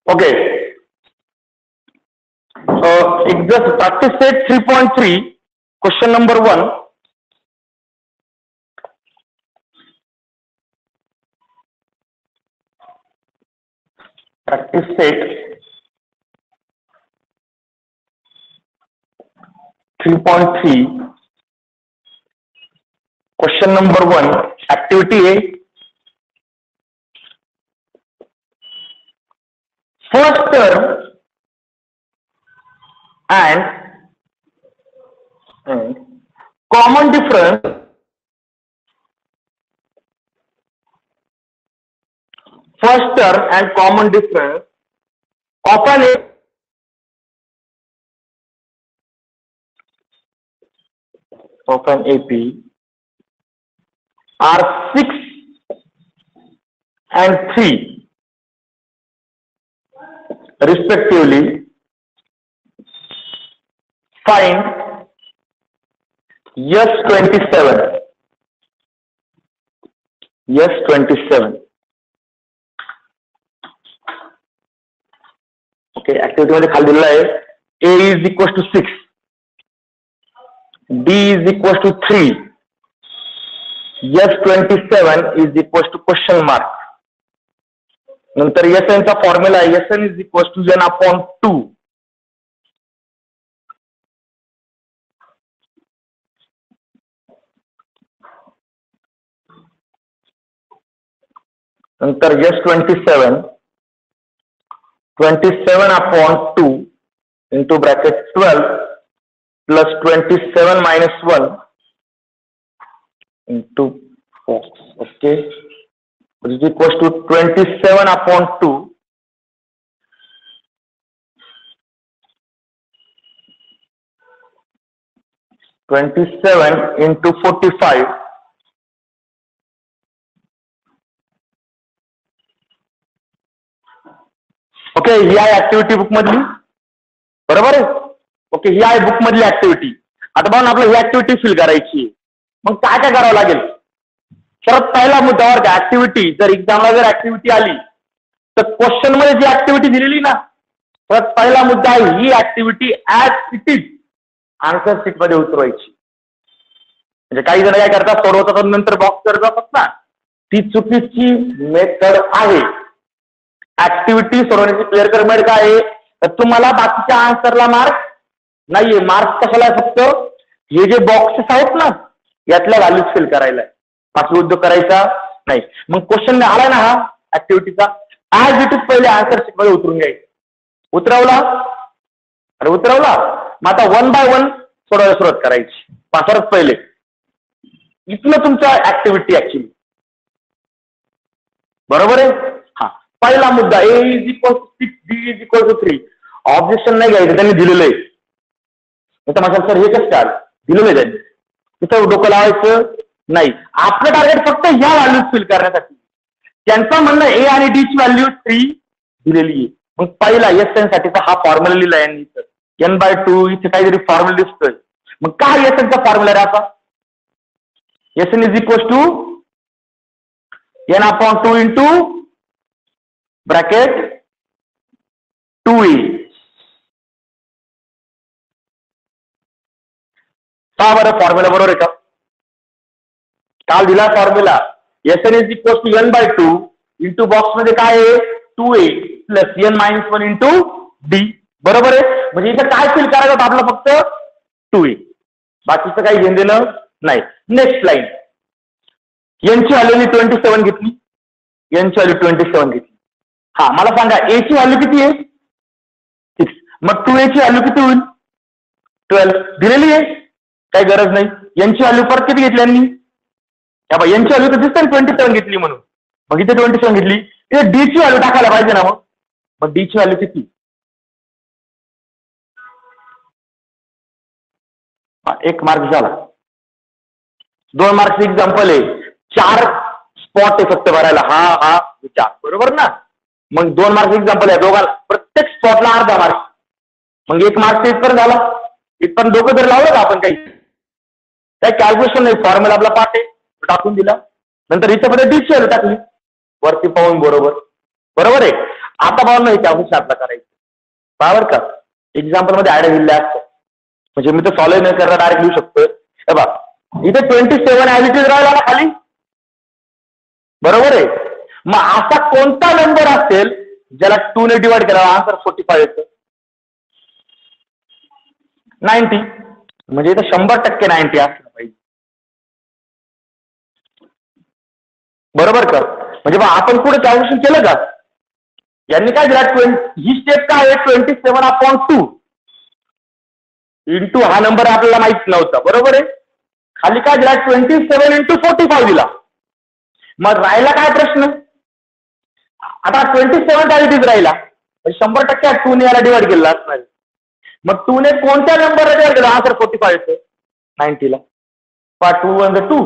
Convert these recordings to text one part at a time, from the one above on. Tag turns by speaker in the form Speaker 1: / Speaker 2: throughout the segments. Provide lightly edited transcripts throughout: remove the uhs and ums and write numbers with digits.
Speaker 1: Okay. Exercise practice set 3.3, question number 1. Practice set 3.3, question number 1, activity A. First term and common difference of an AP are 6 and 3 respectively. Find S27. Okay, activity मध्ये खाली दिलेला आहे A is equals to 6, D is equals to 3, S27 is equals to question mark. नंतर SN चा formula आहे SN is equals to N upon 2. नंतर S27 upon 2 into bracket 12 plus 27 minus 1 into 4. Okay, which is equals to 27 upon 2 27 into 45 okay. ही आहे activity book मधली, बरोबर आहे. Okay, ही आहे book मधली ऍक्टिव्हिटी. आता बघा आपल्याला ही ऍक्टिव्हिटी फिल करायची आहे. मग काय काय करावं लागेल? सर्वात पहिला मुद्द्यावर का ऍक्टिव्हिटी, जर एक्झामला जर ऍक्टिव्हिटी आली तर क्वेश्चन मध्ये जी ऍक्टिव्हिटी दिलेली ना, सर्वात पहिला मुद्दा आहे ही activity as it is answer sheet मध्ये उतरवायची. म्हणजे काही जण काय करतात, सोडवतात नंतर बॉक्स करत जातात ना, ती चुकीची मेथड आहे. ऍक्टिव्हिटी सोडवण्याची क्लिअर कर मेथड काय आहे तर तुम्हाला बाकीच्या आन्सरला मार्क नाहीये. मार्क्स कशाला आहे? फक्त हे जे बॉक्सेस आहेत ना यातल्या व्हॅल्यूज फिल करायला आहे, बाकी उद्योग करायचा नाही. मग क्वेश्चन आलाय ना हा ऍक्टिव्हिटीचा, ऍज इट इज पहिले आन्सर शीट मध्ये उतरून घ्यायचं. उतरवला, अरे उतरवला, मग आता 1 बाय 1 सोडवायला सुरुवात करायची. सर्वात पहिले इथलं तुमच्या ऍक्टिव्हिटी ऍक्च्युली, बरोबर आहे. हा पहिला मुद्दा A is equal to 6, D is equal to 3. Objection नाही घ्यायचं, त्यांनी दिलेलं आहे. माझं सर हे कसं काय दिलेलं आहे त्यांनी, तिथं डोकं लावायचं नाही. आपलं टार्गेट फक्त ह्या व्हॅल्यूज फिल करण्यासाठी. त्यांचं म्हणणं A आणि D ची व्हॅल्यू 3 दिलेली आहे. मग पहिला SN साठीचा हा फॉर्म्युला लिहिला यांनी, तर N/2 इथे काहीतरी फॉर्म्युला दिसतोय. मग काय SN चा फॉर्म्युला आहे आता? SN is equals to N upon 2 into bracket 2A. का बरं फॉर्म्युला बरोबर आहे का? काल दिला formula SN is equals to N/2 into box मध्ये काय आहे 2A plus N-1 into D, बरोबर आहे. म्हणजे इथं काय फिल करायचं आपलं फक्त 2A, बाकीचं काही घेऊन देणं नाही. नेक्स्ट लाईन, यांची व्हॅल्यू 27 घेतली, यांची व्हॅल्यू 27 घेतली. हा मला सांगा A ची व्हॅल्यू किती आहे? 6. मग 2A ची व्हॅल्यू किती होईल? 12 दिलेली आहे, काही गरज नाही. यांची व्हॅल्यू परत किती घेतली यांनी? यांची व्हॅल्यू तर दिसतं 27 घेतली म्हणून, मग इथे 27 घेतली. इथे D ची व्हॅल्यू टाकायला पाहिजे ना. मग D ची व्हॅल्यू किती? 1 मार्क झाला. 2 मार्क्स एक्झाम्पल आहे. 4 स्पॉट आहे फक्त भरायला, हा विचार, बरोबर ना. मग 2 मार्क्स एक्झाम्पल आहे, दोघांना प्रत्येक स्पॉटला अर्धा मार्क. मग 1 मार्क इथपर्यंत झाला. इथपर्यंत डोकं जर लावलं का आपण, काही कॅल्क्युलेशन नाही, फॉर्म्युला आपला पाठ आहे टाकून दिला. नंतर इथं डी ची व्हॅल्यू टाकली. वरती पाहून बरोबर आहे. आता पाहून याच्या अवश्य आपला करायचं बरोबर का. एक्झाम्पल मध्ये आयडिया दिल्या असतं म्हणजे मी तर सॉल्व्ह न करता डायरेक्ट लिहू शकतोय. हे बघ इथे 27 ऍव्हिटीज राहिला ना खाली बरोबर आहे. मग असा कोणता नंबर असेल ज्याला 2 ने डिवाइड केला आन्सर 45 येतं. 90 म्हणजे इथं 100% 90 असलं पाहिजे बरोबर का. म्हणजे बा आपण पुढे कॅल्क्युलेशन केलं का. यांनी काय दिला ही स्टेप काय आहे 27/2 इंटू हा नंबर आपल्याला माहित नव्हता बरोबर आहे. खाली काय दिला 27 × 45 दिला. मग राहिला काय प्रश्न आता 27 ऍव्हिटीज राहिला 100% 2 ने याला डिवाइड केला असणार. मग 2 ने कोणत्या नंबरला डिवाइड केला आन्सर 45 येतं 90 ला. 2 1 2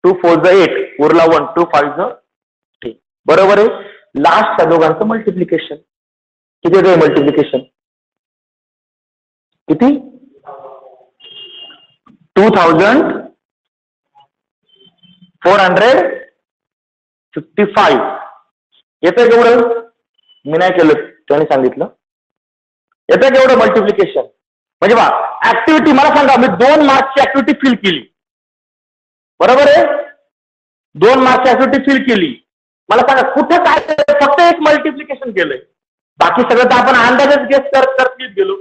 Speaker 1: 2 4 8 उरला 1 2 5 3 बरोबर आहे. लास्टच्या दोघांचं मल्टिप्लिकेशन किती येतं मल्टिप्लिकेशन किती 2455 येतं केवढं मी नाही केलं त्याने सांगितलं. येतं केवढं मल्टिप्लिकेशन म्हणजे बा ऍक्टिव्हिटी मला सांगा मी 2 मार्क्सची ऍक्टिव्हिटी फिल केली बरोबर आहे. 2 मार्क्सची ऍक्टिव्हिटी फिल केली. मला सांगा कुठं काय फक्त एक मल्टिप्लिकेशन केलंय बाकी सगळं तर आपण अंदाजच गेस करत गेलो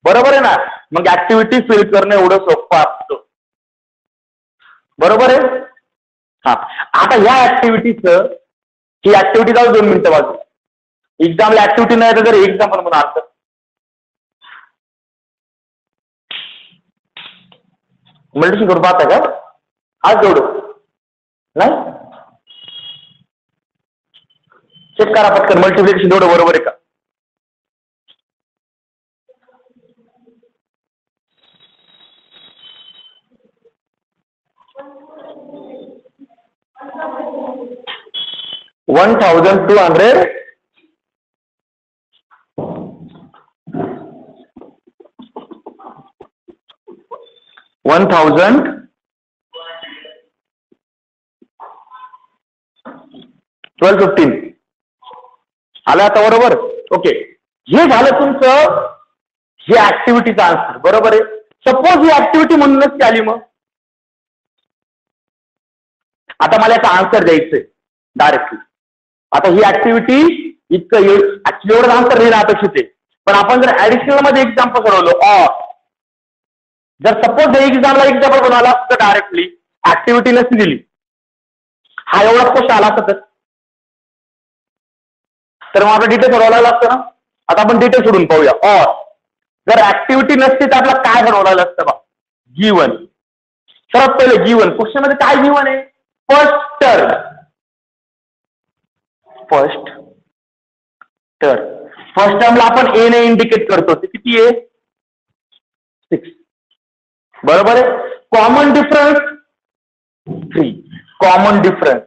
Speaker 1: बरोबर आहे ना. मग ऍक्टिव्हिटी फिल करणं एवढं सोपं असतं बरोबर आहे. हा आता ह्या ऍक्टिव्हिटीचं ही ऍक्टिव्हिटी जाऊ 2 मिनिटं बाजू एक्झामला ऍक्टिव्हिटी नाही तर एक्झाम्पल म्हणून अर्थ मल्टिप्लिकेशन करून पाहताय का आज एवढं नाही चेक करा पटकन मल्टिप्लिकेशन एवढं बरोबर आहे का. $1,200 $1,215 आलं आता बरोबर. ओके हे झालं तुमचं हे ऍक्टिव्हिटीचा आन्सर बरोबर आहे. सपोज ही ऍक्टिव्हिटी म्हणूनच आली मग आता मला याचा आन्सर द्यायचंय डायरेक्टली. आता ही ऍक्टिव्हिटी इतकं एवढं आन्सर लिहिणं अपेक्षित आहे. पण आपण जर ऍडिशनल मध्ये एक्झाम्पल सोडवलं जर सपोज एक्झामला एक्झाम्पल बनवला असतं डायरेक्टली ऍक्टिव्हिटी नसती दिली हा एवढा क्वेश्चन आला असता तर मग आपला डिटेल सोडवायला लागला असतं ना. आता आपण डिटेल सोडून पाहूया. जर ऍक्टिव्हिटी नसती तर आपल्याला काय बनवलेलं असतं बा गिवन. सर्वात पहिले गिवन क्वेश्चन मध्ये काय गिवन आहे फर्स्ट टर्मला आपण ए ने इंडिकेट करतो ते किती आहे 6 बरोबर आहे. Common difference 3 common difference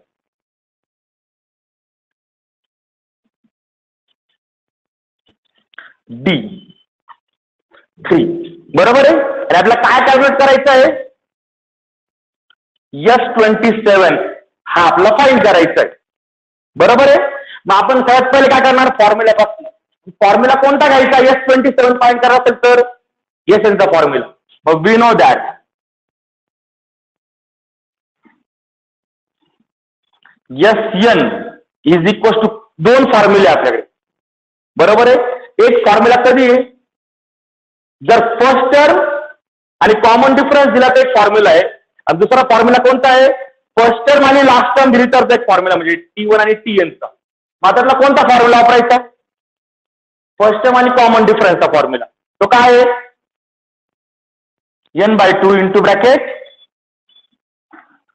Speaker 1: D 3 बरोबर आहे. आणि आपल्याला काय कॅल्क्युलेट करायचं आहे S27 हा आपला फाईंड करायचा आहे बरोबर आहे. मग आपण सगळ्यात पहिले काय करणार फॉर्म्युल्यापासून. फॉर्म्युला कोणता घ्यायचा S27 फाईंड करायचा असेल तर SN चा फॉर्म्युला. मग we know that SN is equal to 2 फॉर्म्युले आपल्याकडे बरोबर आहे. एक फॉर्म्युला कधी आहे जर फर्स्ट टर्म आणि कॉमन डिफरन्स दिला तर एक फॉर्म्युला आहे. आणि दुसरा फॉर्म्युला कोणता आहे फर्स्ट टर्म आणि लास्ट टर्म दिली तर एक फॉर्म्युला म्हणजे T1 आणि TN चा. मात्र कोणता फॉर्म्युला वापरायचा फर्स्ट टर्म आणि कॉमन डिफरन्सचा फॉर्म्युला तो काय आहे n/2 into bracket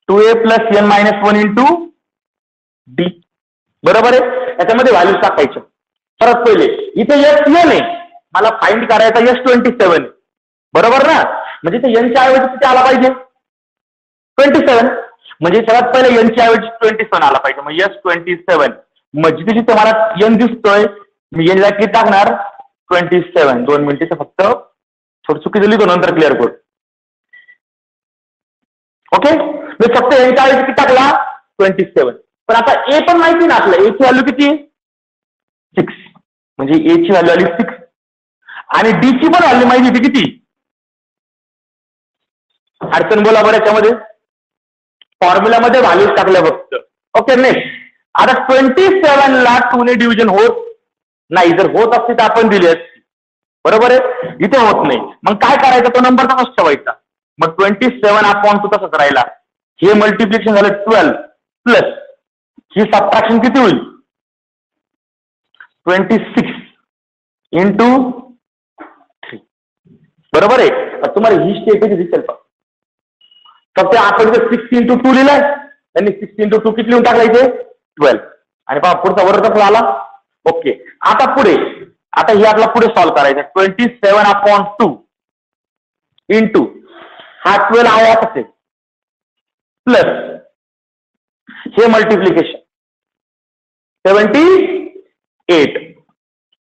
Speaker 1: 2a + n - 1 into d बरोबर आहे. याच्यामध्ये व्हॅल्यूज टाकायच्या. परत पहिले इथे SN आहे मला फाइंड करायचा S27 बरोबर ना. म्हणजे ते n च्या ऐवजी किती आला पाहिजे 27 म्हणजे सगळ्यात पहिले n च्या ऐवजी 27 आला पाहिजे. मग S27 म्हणजे जिथे मला n दिसतोय मी n ला किती टाकणार 27. 2 मिनिटं फक्त थोडं चुकीचं लिहितो नंतर क्लिअर करू. ओके मी फक्त n च्या ऐवजी किती टाकला 27. पण आता ए पण माहिती ना आपलं, ए ची व्हॅल्यू किती आहे 6, म्हणजे ए ची व्हॅल्यू आली 6 आणि डी ची पण व्हॅल्यू माहिती होती किती. अडचण बोला बरं याच्यामध्ये, फॉर्म्युलामध्ये व्हॅल्यूज टाकल्या फक्त. Okay next. आता 27 ला 2 ने डिव्हिजन होत नाही, जर होत असते तर आपण दिली असती, बरोबर आहे. इथे होत नाही, मग काय करायचं, तो नंबर तसाच ठेवायचा. मग 27/2 तसंच राहिला. हे मल्टिप्लिकेशन झालं 12 प्लस ही सबट्रॅक्शन किती होईल 26 इंटू 3, बरोबर आहे. तुम्हाला ही स्टेप किती दिसेल पण फक्त आपण 6 इंटू 2 लिहिलंय, त्यांनी 6 इंटू 2 किती लिहून टाकलायचे 12 आणि पहा पुढचा वर्ग कसा आला. ओके. आता पुढे, आता हे आपला पुढे सॉल्व्ह करायचं. 27/2 इंटू हा 12 आहे असेल प्लस हे मल्टिप्लिकेशन 78,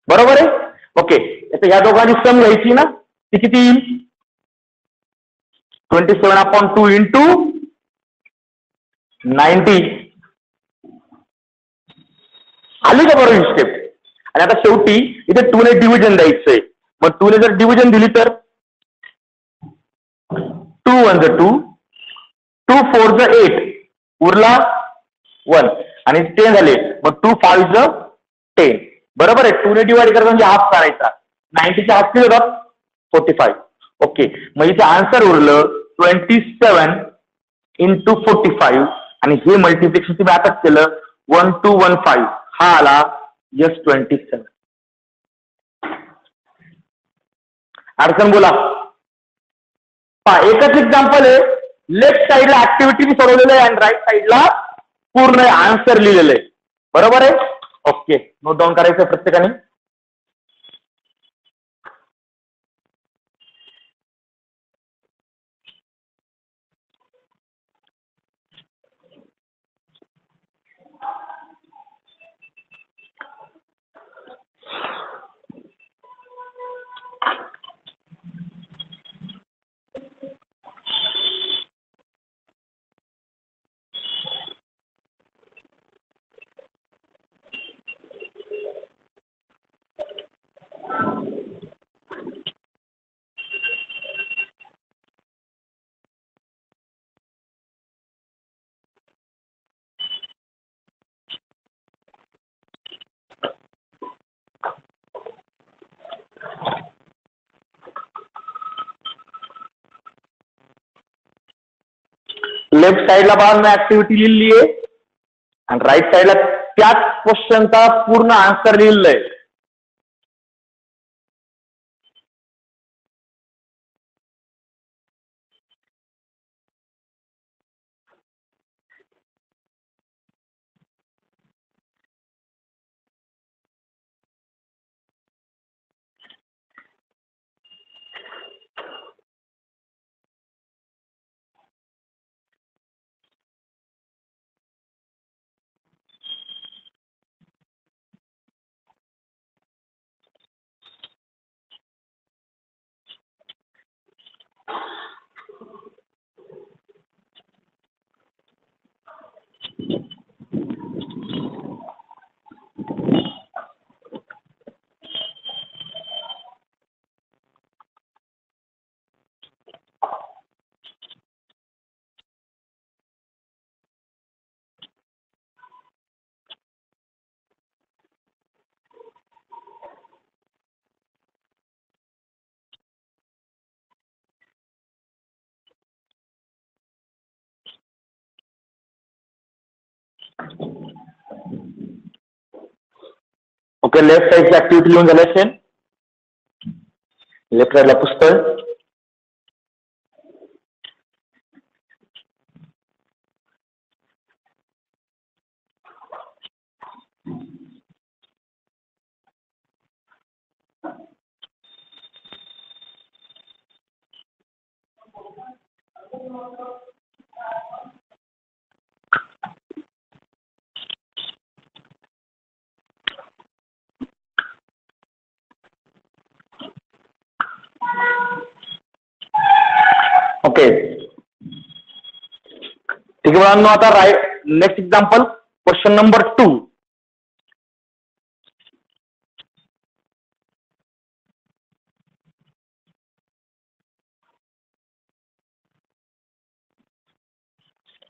Speaker 1: बरोबर आहे. ओके. आता ह्या दोघांची सम घ्यायची ना, ती किती येईल 27/2 इंटू 90 आली का बरोबर ही स्टेप. आणि आता शेवटी इथे 2 ने डिव्हिजन द्यायचंय. मग 2 ने जर डिव्हिजन दिली तर 2 1 2 2 4 8 उरला 1 आणि 10 झाले. मग 2 5 10, बरोबर आहे. 2 ने डिवाइड करायचं म्हणजे हाफ करायचा. 90 चे हाफ किती होतात 45. ओके. मग इथे आन्सर उरलं 27 इंटू 45 आणि हे मल्टिप्लिकेशन तुम्ही आताच केलं 1215, हा आला S27. अडचण बोला. पहा एकच एक्झाम्पल आहे, लेफ्ट साईडला ऍक्टिव्हिटी सोडवलेलं आहे आणि राईट साईडला पूर्ण आन्सर लिहिलेलं आहे, बरोबर आहे. ओके. नोट डाऊन करायचं प्रत्येकाने. लेफ्ट साईडला बघा मी ऍक्टिव्हिटी लिहिली आहे आणि राईट साईडला त्याच क्वेश्चनचा पूर्ण आन्सर लिहिलेलं आहे. ओके. लेफ्ट साईडची ऍक्टिव्हिटी लिहून झाली असेल. लेफ्ट साईडला पुस्तक. ओके. ठीक आहे मुलांनो, आता next example question number 2.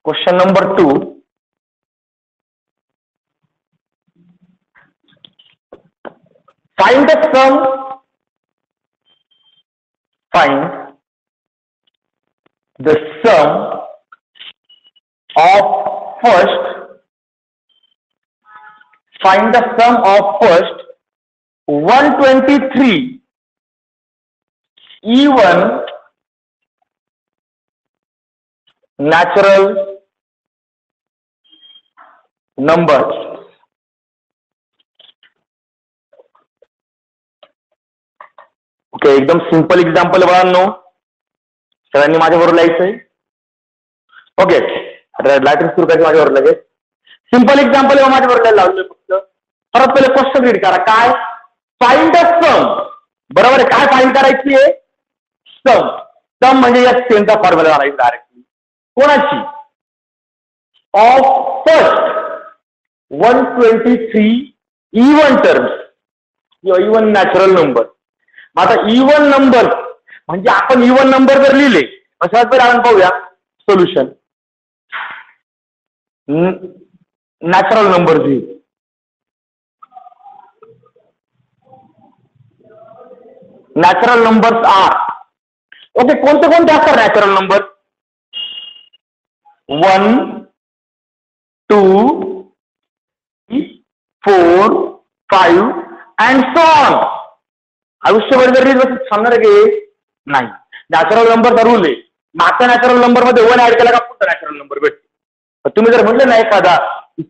Speaker 1: Question number 2. Find the sum. Find the sum of first. Find the sum of first 123 even natural numbers. Okay, एकदम सिंपल एक्झाम्पल बाळांनो, सगळ्यांनी माझ्याबरोबर लिहायचंय. ओके, लाईटिंग सुरू करायची माझ्याबरोबर लगेच. सिंपल एक्झाम्पल माझ्याबरोबर लिहायला लावलं फक्त. परत पहिले क्वेश्चन रीड करा. काय? फाइंड द सम. बरोबर आहे. काय फाइंड करायची आहे? सम. सम म्हणजे या सेमचा फॉर्म्युला करायचा डायरेक्टली. कोणाची? ऑफ फर्स्ट 123 इव्हन टर्म्स किंवा इव्हन नॅचरल नंबर. आता इव्हन नंबर म्हणजे आपण इव्हन नंबर जर लिहिले, सर्वात पहिले आपण पाहूया solution. Natural number natural numbers are. Okay, कोणते कोणते असतात natural number? 1, 2, 4, 5 and so on. आयुष्यभर जर सांगणार की नाही. नॅचरल नंबर रूल आहे. मागच्या नॅचरल नंबर मध्ये 1 ऍड केला का पुढचा नॅचरल नंबर भेटतो. तुम्ही जर म्हटलं ना एखादा,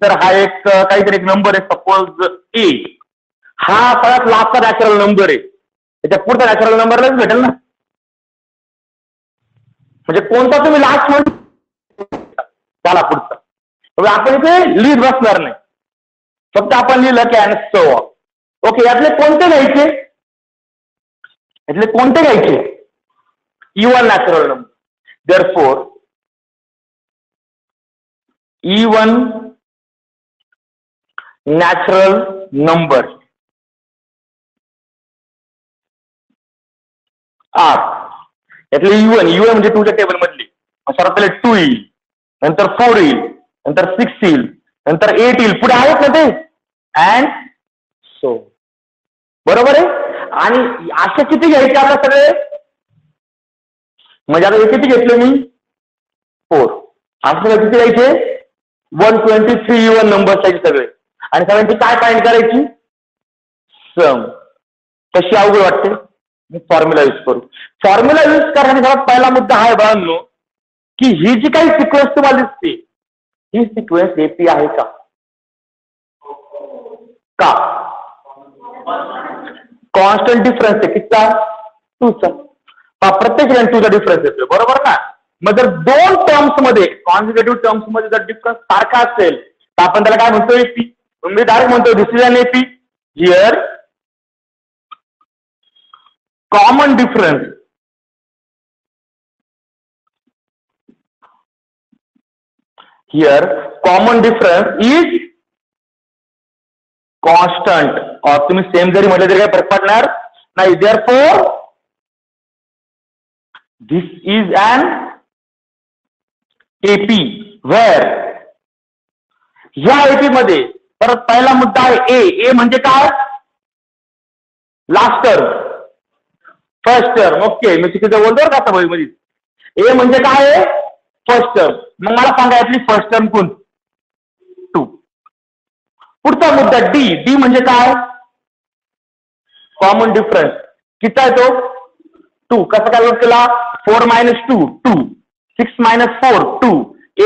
Speaker 1: तर हा एक काहीतरी एक नंबर आहे, सपोज ए, हा सगळ्यात लास्टचा नॅचरल नंबर आहे, त्याच्या पुढचा नॅचरल नंबरलाच भेटेल ना. म्हणजे कोणता तुम्ही लास्ट म्हणून त्याला पुढचा. आपण इथे लिहित बसणार नाही, फक्त आपण लिहिलं की अँड सो ऑन. ओके, यातले कोणते घ्यायचे? यातले कोणते घ्यायचे? Even natural number. Therefore even natural number are. यातले इव्हन म्हणजे 2च्या टेबल मधली. सर्वात पहिले 2 येईल, नंतर 4 येईल, नंतर 6 येईल, नंतर 8 येईल. पुढे आहेत ना ते, अँड सो. बरोबर आहे. आणि असे किती घ्यायचे आता सगळे? म्हणजे आता हे किती घेतले मी? 4. असे सगळे किती घ्यायचे? 123 इव्हन नंबर्स आहेत सगळे. आणि सगळ्यांची काय फाइंड करायची? सम. कशी अवघड वाटते? मी फॉर्म्युला यूज करू. फॉर्म्युला यूज करण्याचा सर्वात पहिला मुद्दा हा आहे बाळांनो, की ही जी काही सिक्वेन्स तुम्हाला दिसते, ही सिक्वेन्स एपी आहे का? का? कॉन्स्टंट डिफरन्स आहे. कितीचा? 2चा. प्रत्येक वेळेला 2चा डिफरन्स येतोय. बरोबर ना? मग जर दोन टर्म्स मध्ये, कॉन्झिक्युटिव्ह टर्म्स मध्ये जर डिफरन्स सारखा असेल, तर आपण त्याला काय म्हणतो? एपी. मी डायरेक्ट म्हणतो this is an AP. Here common difference is constant. और तुम्ही सेम जरी म्हटलं तरी काही फरक पडणार नाही. Therefore this is an AP. Where या एपी मध्ये परत पहिला मुद्दा आहे ए. म्हणजे काय? Last term, first term. Okay, मी चुकीचं बोलतो का आता मध्ये. ए म्हणजे काय आहे? First term. मग मला सांगा यातली फर्स्ट टर्म कोण? 2. पुढचा मुद्दा डी म्हणजे काय? Common difference. किती आहे तो? 2. कसं काय लोट केला? 4 - 2 2, 6 - 4 2,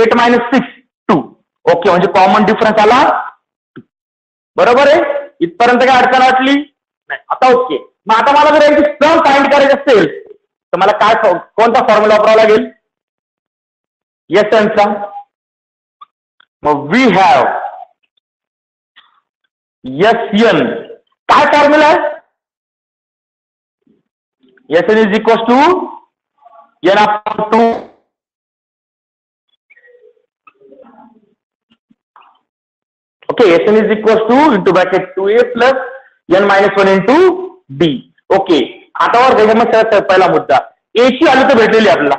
Speaker 1: 8 - 6 2. ओके, म्हणजे कॉमन डिफरन्स आला. बरोबर आहे. इथपर्यंत काय अडचण वाटली नाही. आता ओके. मग आता मला जर यांची सम फाइंड करायची असेल, तर मला काय कोणता फॉर्म्युला वापरावा लागेल? एसएनचा. मग वी हॅव एसएन. काय फॉर्म्युला आहे? S N is equal to n/2 okay, Sn is equal to into bracket 2a plus n-1 into d. Okay, आता वर त्याच्यामध्ये पहिला मुद्दा, ए ची व्हॅल्यू तर भेटलेली आपल्याला,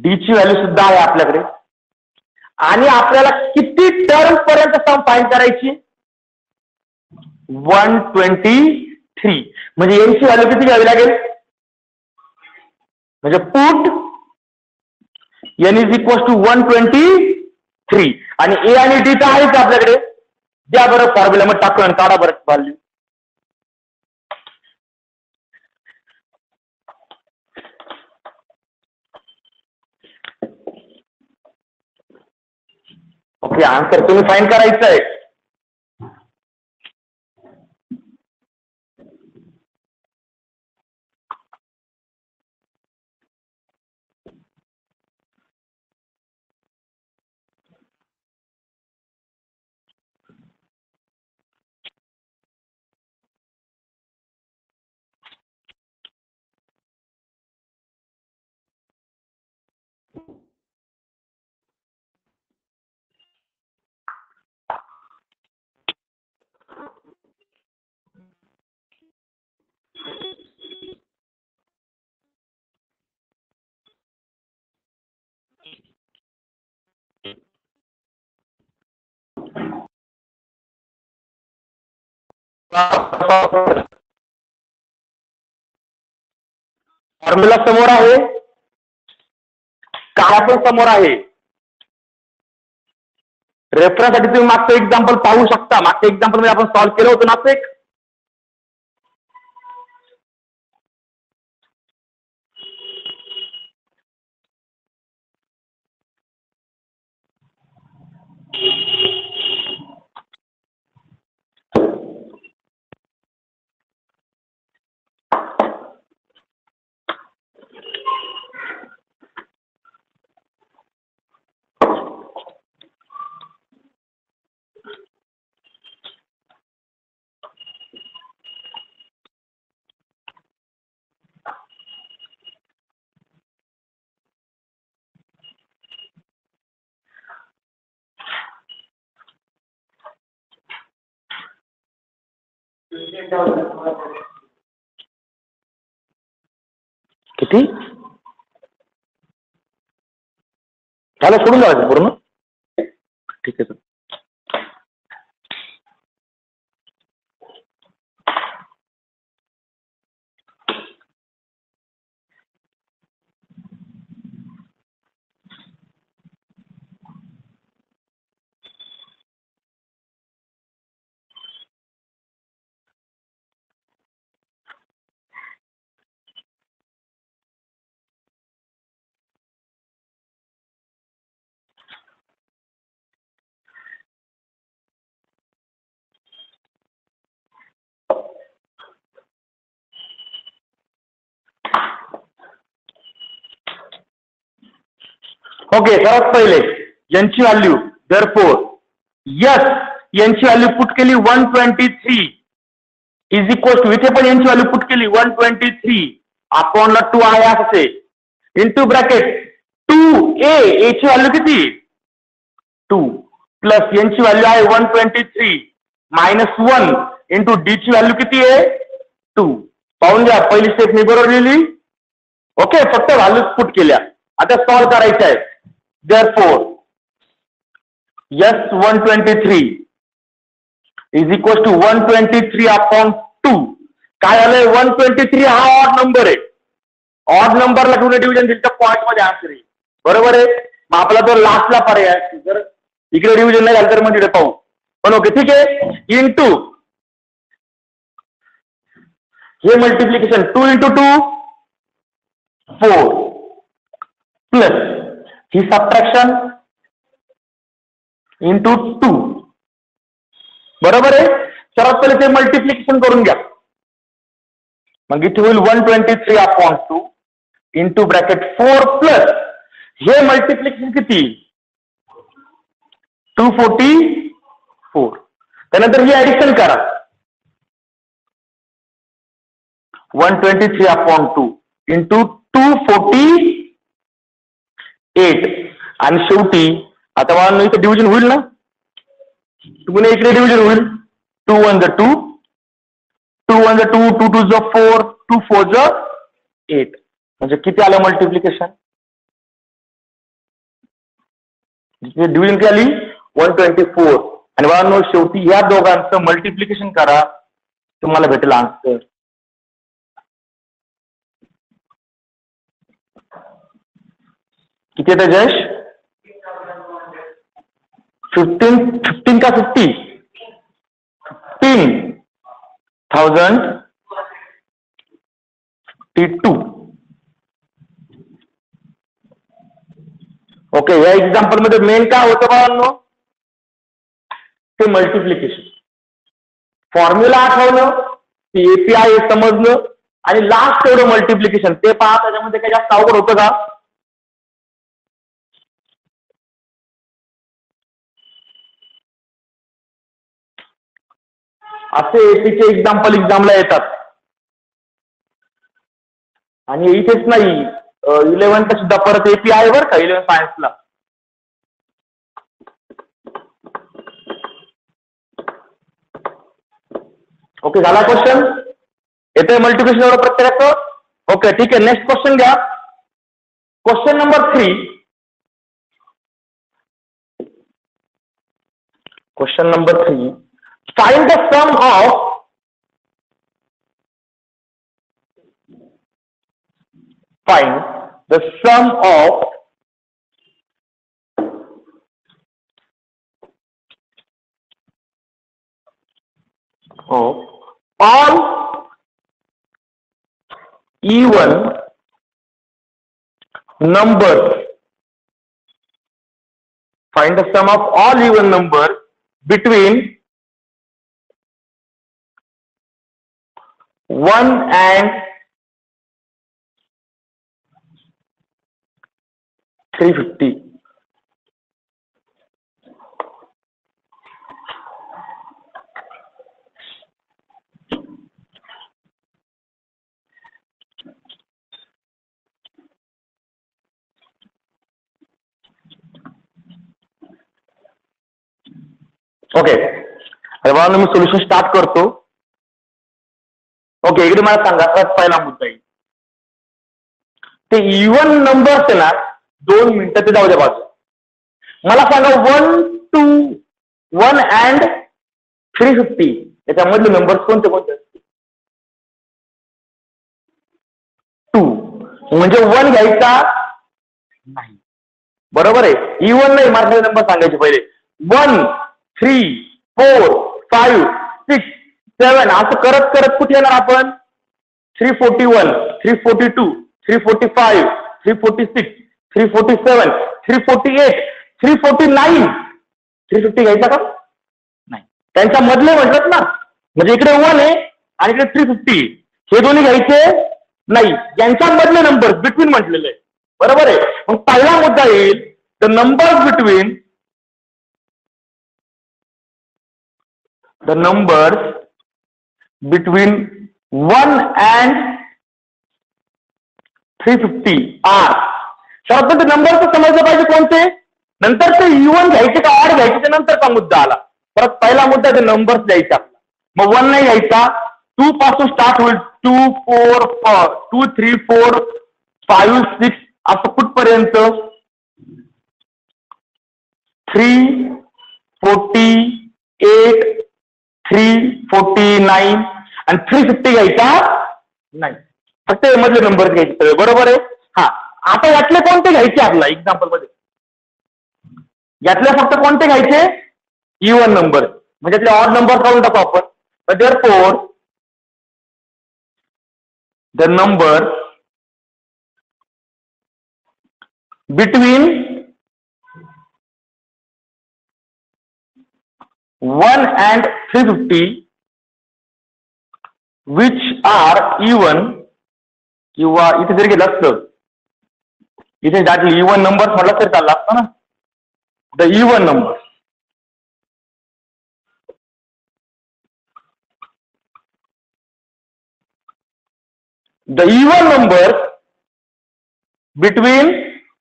Speaker 1: डी ची व्हॅल्यू सुद्धा आहे आपल्याकडे, आणि आपल्याला किती टर्म पर्यंत सम फाइंड करायची? 123. म्हणजे एन ची व्हॅल्यू किती घ्यावी लागेल? म्हणजे put N is equal to 123 आणि ए आणि डी तर आहेच आपल्याकडे. द्या बरं फॉर्म्युला मग टाकून काढा बरं व्हॅल्यू. ओके, आन्सर तुम्ही फाइंड करायचं आहे. फॉर्म्युला समोर आहे, काय पण समोर आहे. रेफरन्ससाठी तुम्ही मागचं एक्झाम्पल पाहू शकता. मागच्या एक्झाम्पल मध्ये आपण सॉल्व्ह केलं होतं ना एक. किती त्याला सोडून जायचं पूर्ण. ठीक आहे. ओके, सर्वात पहिले यांची व्हॅल्यू देअरफॉर यस यांची व्हॅल्यू पुट केली 123 इज इक्वल टू, इथे पण यांची व्हॅल्यू पुट केली 123 अपॉन ला 2 आहे असे इंटू ब्रॅकेट 2a, ए ची व्हॅल्यू किती 2 प्लस यांची व्हॅल्यू आहे 123 मायनस 1 इंटू डी ची व्हॅल्यू किती आहे 2. पाहून घ्या, पहिली स्टेप मी बरोबर लिहिली. ओके, फक्त व्हॅल्यू पुट केल्या. आता सॉल्व्ह करायचं आहे. Therefore, yes 123 is equal to 123 upon 2. काय झालंय 123 हा ऑड नंबर आहे. ऑड नंबरला ठेवून डिव्हिजन दिलं तर पॉईंट मध्ये आन्सर येईल. बरोबर आहे. मग आपला तो लास्टला पर्याय, जर इकडे डिव्हिजन नाही झालं तर मग तिकडे पाहू. पण ओके, ठीक आहे. इंटू हे मल्टिप्लिकेशन 2 इंटू 2 4 प्लस ही सबट्रॅक्शन इंटू 2. बरोबर आहे. सर्वात पहिले ते मल्टिप्लिकेशन करून घ्या. मग इथे होईल 123 अपॉन 2 इंटू ब्रॅकेट 4 प्लस हे मल्टिप्लिकेशन किती 244. त्यानंतर ही ऍडिशन करा 123 अपॉन 2 इंटू 248 आणि शेवटी आता बाळांनो इथे डिव्हिजन होईल ना, पुन्हा इकडे डिव्हिजन होईल. 2 1 जा 2, 2 1 जा 2, 2 2 जा 4, 2 4 जा 8. म्हणजे किती आलं मल्टिप्लिकेशन? डिव्हिजन किती आली? 124. आणि बाळांनो शेवटी या दोघांचं मल्टिप्लिकेशन करा, तुम्हाला भेटेल आन्सर. किती येतं जयेश? 15 का 50? 15,052. ओके, या एक्झाम्पल मध्ये मेन काय होतं बाळांनो? ते मल्टिप्लिकेशन. फॉर्म्युला आठवणं, एपीआय समजणं आणि लास्ट एवढं मल्टिप्लिकेशन ते पहा. त्याच्यामध्ये काही जास्त अवघड होतं का? असे एपीचे एक्झाम्पल येतात. आणि इथेच नाही, 11th सुद्धा परत एपी आहे बरं का, 11 सायन्सला. ओके, झाला क्वेश्चन? येतोय मल्टिप्लिकेशन एवढं प्रत्येकाचं? ओके, ठीक आहे. नेक्स्ट क्वेश्चन घ्या. Question number 3. Question number 3. Find the sum of all even numbers. Find the sum of all even numbers between 1 and 350. Okay, अरे बाबा मी सोल्युशन स्टार्ट करतो. ओके, इकडे मला सांगा, पहिला मुद्दा येईल ते इव्हन नंबर्स आहे ना, 2 मिनिटं ते जाऊ द्या बाजू. मला सांगा 1 and 350 याच्यामधले नंबर्स कोणते कोणते असतील? 2 म्हणजे 1 घ्यायचा नाही, बरोबर आहे. इव्हन नाही, माझे नंबर सांगायचे पहिले. 1 3 4 5 6 7 असं करत करत कुठे येणार आपण? 341 342 345 346 347 348 349. 350 घ्यायचा का? नाही. त्यांच्या मधले म्हटलं ना, म्हणजे इकडे 1 आहे आणि इकडे 350, हे दोन्ही घ्यायचे नाही. यांच्या मधले नंबर बिटवीन म्हटलेले आहे, बरोबर आहे. मग पहिला मुद्दा येईल the numbers between 1 and 350 are. सर्वात ते नंबरचं समजलं पाहिजे कोणते. नंतर ते इव्हन घ्यायचे का ऑड घ्यायचे, ते नंतरचा मुद्दा आला. परत पहिला मुद्दा ते नंबर्स द्यायचा. मग 1 नाही घ्यायचा, 2 पासून स्टार्ट होईल. 2 4 2 3 4 5 6 असं कुठपर्यंत 348 349 आणि 350 घ्यायचा नाही. फक्त मधले नंबर घ्यायचे, बरोबर आहे. हा, आता यातले कोणते घ्यायचे आपला एक्झाम्पल मध्ये? यातले फक्त कोणते घ्यायचे? इव्हन नंबर, म्हणजे त्यातले ऑड नंबर काढून टाकू आपण. Therefore the number between 1 and 350 which are even, किंवा इथे जरी गेलं असतं, इथे दाटली इव्हन नंबर म्हटलं तरी चाललं असतं ना. The even number between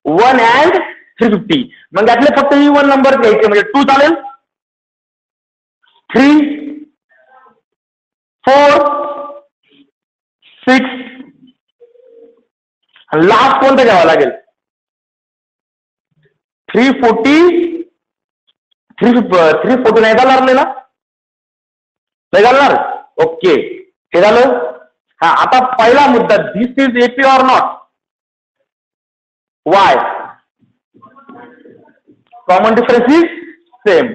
Speaker 1: 1 and 350. मग यातले फक्त इवन नंबर घ्यायचे म्हणजे 2 चालेल, 3, 4, 6 आणि लास्ट कोणतं घ्यावं लागेल? 340 नाही घालणार ना? नाही घालणार. ओके, हे झालं. हा, आता पहिला मुद्दा, this is AP or not? Why? Common difference is same.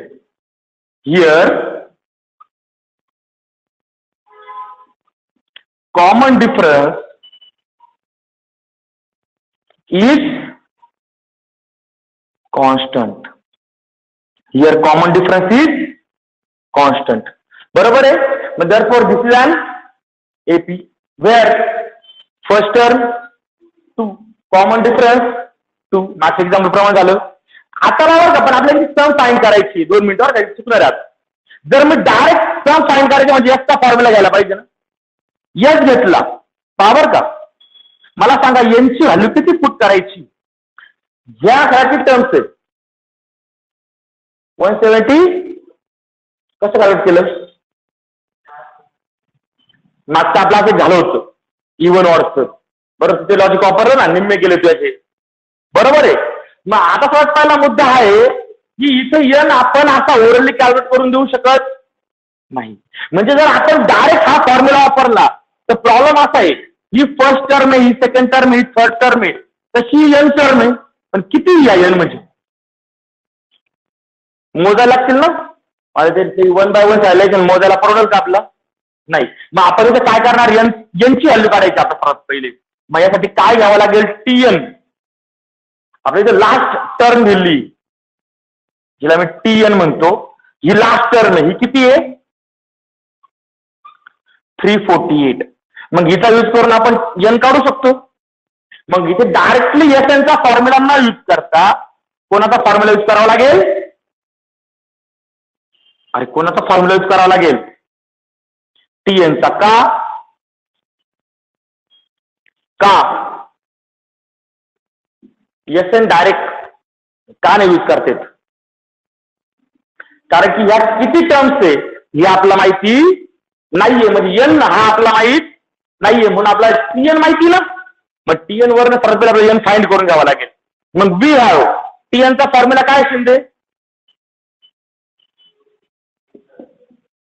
Speaker 1: Here common difference is constant. Here common difference is constant. बरोबर आहे. मग therefore this is an AP where first term 2, common difference 2. मागच्या एक्झाम्पल प्रमाणे झालं. आता बरोबर का, पण आपल्याला सम फाइंड करायची. 2 मिनिटावर काही चुकणार आहात. जर मी डायरेक्ट सम फाइंड करायचं म्हणजे याचा फॉर्म्युला घ्यायला पाहिजे ना. यस घेतला पावर का, मला सांगा यांची व्हॅल्यू किती पुट करायची? ज्या खायची टर्म्स आहेत 170 कसं कॅल्क्युलेट केलं? मागचं आपलं असं झालं होतं इव्हन ऑडचं. बरं, ते लॉजिक वापरलं ना, निम्मे गेले त्याचे. बरोबर आहे. मग आता सर्वात पहिला मुद्दा आहे की इथे यन आपण असा ओरली कॅल्क्युलेट करून देऊ शकत नाही. म्हणजे जर आपण डायरेक्ट हा फॉर्म्युला वापरला तर प्रॉब्लेम असा आहे, ही फर्स्ट टर्म आहे, ही सेकंड टर्म आहे, ही थर्ड टर्म आहे, तशी एन टर्म आहे, पण किती या एन म्हणजे मोजायला लागतील ना. ते 1 by 1 सायलेशन मोजायला परवडेल का आपला? नाही. मग आपण इथे काय करणार? एनची व्हॅल्यू काढायची आता परत पहिले. मग यासाठी काय घ्यावं लागेल? TN. आपल्या इथे लास्ट टर्म दिली, जिला मी TN म्हणतो, ही लास्ट टर्म आहे. ही किती आहे? 348. मग हिचा यूज करून आपण एन काढू शकतो. मग इथे डायरेक्टली एसएनचा फॉर्म्युला न यूज करता कोणाचा फॉर्म्युला यूज करावा लागेल? अरे, कोणाचा फॉर्म्युला यूज करावा लागेल? टीएनचा. का एसएन डायरेक्ट का नाही यूज करतात? कारण की ह्या किती टर्म्स आहे हे आपल्याला माहिती नाहीये. म्हणजे एन हा आपला माहित नाहीये, म्हणून आपल्याला टीएन माहिती ना. मग टीएन वरनं परत आपल्याला एन फाइंड करून घ्यावा लागेल. मग वी हॅव टीएनचा फॉर्म्युला काय Shinde?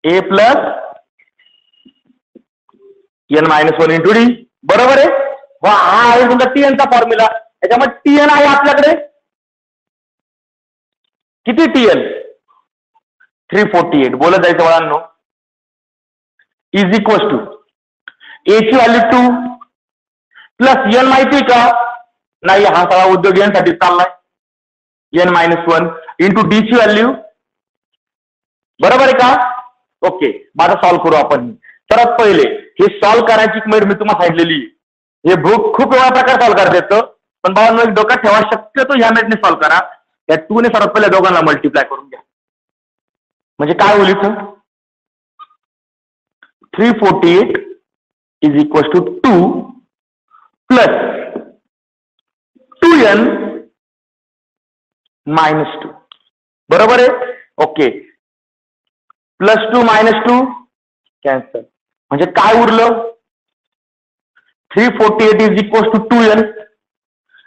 Speaker 1: A plus n minus 1 into d. बरोबर आहे. हा आहे तुमचा टीएनचा फॉर्म्युला. त्याच्यामध्ये टीएन आहे आपल्याकडे किती? टीएन 348. बोलत जायचं मुलांनो. इज इक्वल टू ए ची व्हॅल्यू 2 प्लस एन माहिती का? नाही, हा सगळा उद्योग एन साठी चाललाय. एन मायनस 1 इंटू डी ची व्हॅल्यू. बरोबर आहे का? ओके, माझा सॉल्व्ह करू आपण. सर्वात पहिले हे सॉल्व्ह करायची मेथड मी तुम्हाला सांगितलेली. हे बुक खूप वेळा प्रकार सॉल्व्ह करता येतं, पण बाबांनो एक डोक्यात ठेवा, शक्यतो ह्या मेथडने सॉल्व्ह करा. या 2 ने सर्वात पहिले दोघांना मल्टिप्लाय करून घ्या. म्हणजे काय होईल इथं? 348 is equal to 2 plus 2n minus 2. बरोबर आहे. Okay, plus 2 minus 2 cancel. म्हणजे काय उरलं? 348 इज इक्वल टू 2n.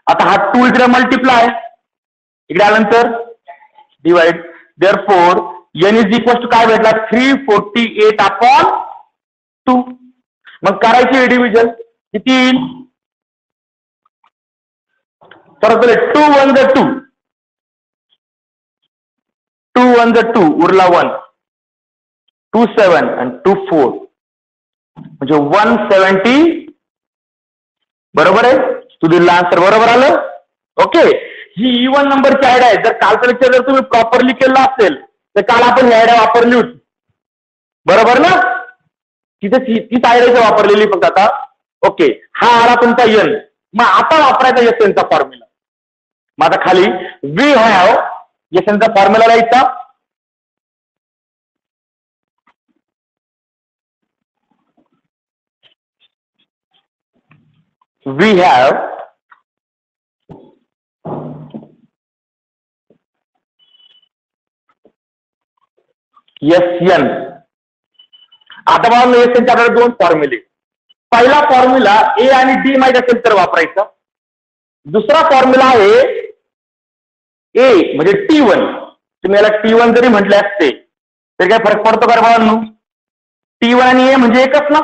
Speaker 1: आता हा 2 इकडे मल्टिप्लाय, इकडे आल्यानंतर divide. Therefore n is equal to काय भेटला? 348 अपॉन 2. मग करायची डिव्हिजन किती येईल? तर 2 1 जा 2, 2 1 जा 2, उरला 1, 2 7 आणि 2 4 म्हणजे 170. बरोबर आहे. तू दिला आन्सर बरोबर आलं. ओके, ही इवन नंबरची आयडिया आहे. जर कालचं लेक्चर जर तुम्ही प्रॉपरली केलं असेल तर काल आपण ही आयडिया वापरली होती. बरोबर ना? तिथे तीच आयडिया वापरलेली फक्त आता. ओके, हा आला तुमचा एन. मग आता वापरायचा एसएनचा फॉर्म्युला. मग आता खाली वी हॅव एसएनचा फॉर्म्युला लिहायचा. we have S N. आता बघा एस एनचे आपल्याला दोन फॉर्म्युले. पहिला फॉर्म्युला ए आणि डी माहित असेल तर वापरायचा. दुसरा फॉर्म्युला आहे ए म्हणजे T1. तुम्ही याला T1 जरी म्हटले असते तरी काय फरक पडतो का बाबांनो? T1 आणि ए म्हणजे एकच ना,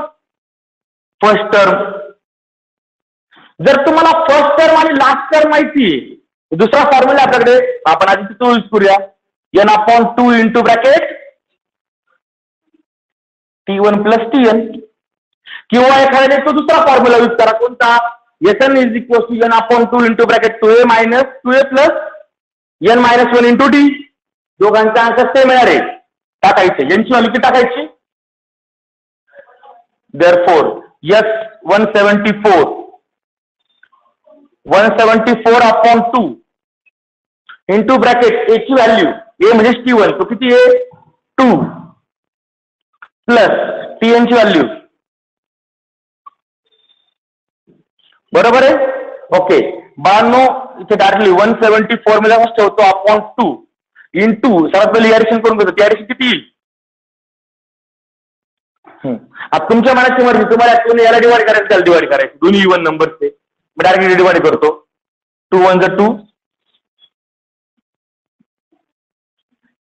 Speaker 1: फर्स्ट टर्म. जर तुम्हाला फर्स्ट टर्म आणि लास्ट टर्म माहिती आहे, दुसरा फॉर्म्युला आपल्याकडे आपण आधी तो यूज करूया. n/2 into bracket T1 plus Tn. किंवा एखाद्याने तो दुसरा फॉर्म्युला यूज करा. कोणता? Sn is equal to n/2 into bracket 2a minus 2a plus n-1 into d. दोघांचा आन्सर सेम येणार आहे. टाकायचे यांची व्हॅल्यू किती टाकायची? Therefore S 174/2 into bracket a ची व्हॅल्यू ए म्हणजे T1 तो किती आहे? 2 प्लस Tn ची व्हॅल्यू. बरोबर आहे. ओके 92 इथे डायरेक्टली 174 मध्ये ठेवतो अपॉन 2 इंटू सर्वात पहिले ऍडिशन करून घेतो. ती ऍडिशन किती येईल? आता तुमच्या मनाची मर्जी. तुम्हाला याला डिवाइड करायचं त्याला डिवाइड करायचं. दोन्ही इव्हन नंबरचे मी डायरेक्टली डिवाइड करतो. 2 1 जा 2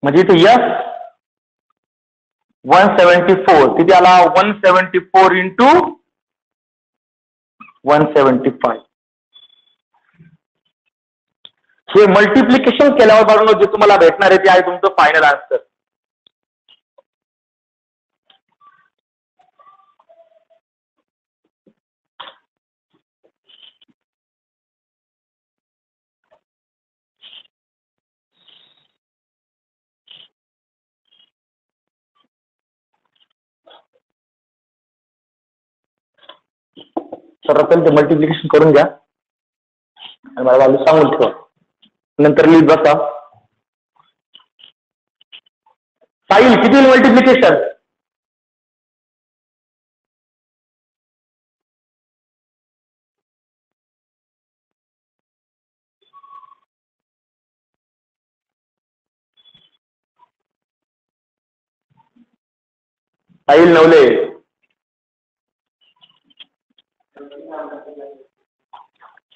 Speaker 1: म्हणजे इथे S 174 किती आला? 174 इंटू 175. हे मल्टिप्लिकेशन केल्यावर बघून जे तुम्हाला भेटणार आहे ते आहे तुमचं फायनल आन्सर. सर्वात पहिले मल्टिप्लिकेशन करून घ्या आणि मला व्हॅल्यू सांगून ठेवा. नंतर लिहित बसा. साहिल किती मल्टिप्लिकेशन? साहिल नवले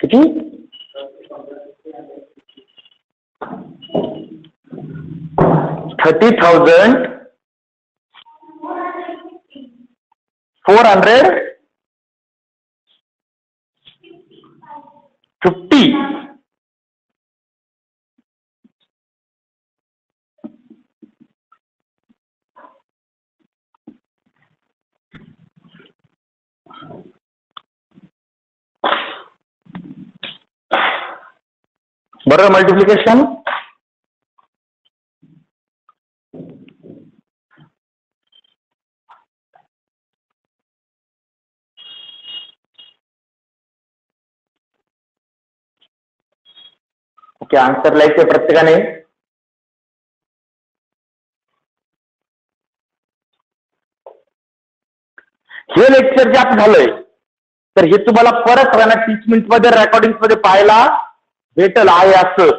Speaker 1: किती? 30,450. बरोबर मल्टिप्लिकेशन. ओके आन्सर लिहायचे प्रत्येकाने. हे लेक्चर जे आता झालंय तर हे तुम्हाला परत राहणार टीचमेंट मध्ये रेकॉर्डिंग मध्ये पाहायला भेटल आहे असं.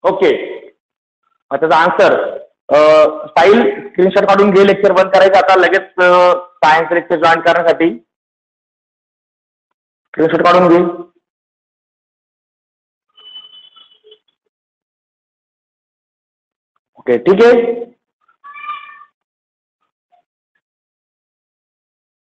Speaker 1: ओके त्याचा आन्सर फाईल स्क्रीनशॉट काढून घे. लेक्चर बंद करायचं आता लगेच. सायन्स लेक्चर जॉईन करण्यासाठी स्क्रीनशॉट काढून घे. ओके ठीक आहे.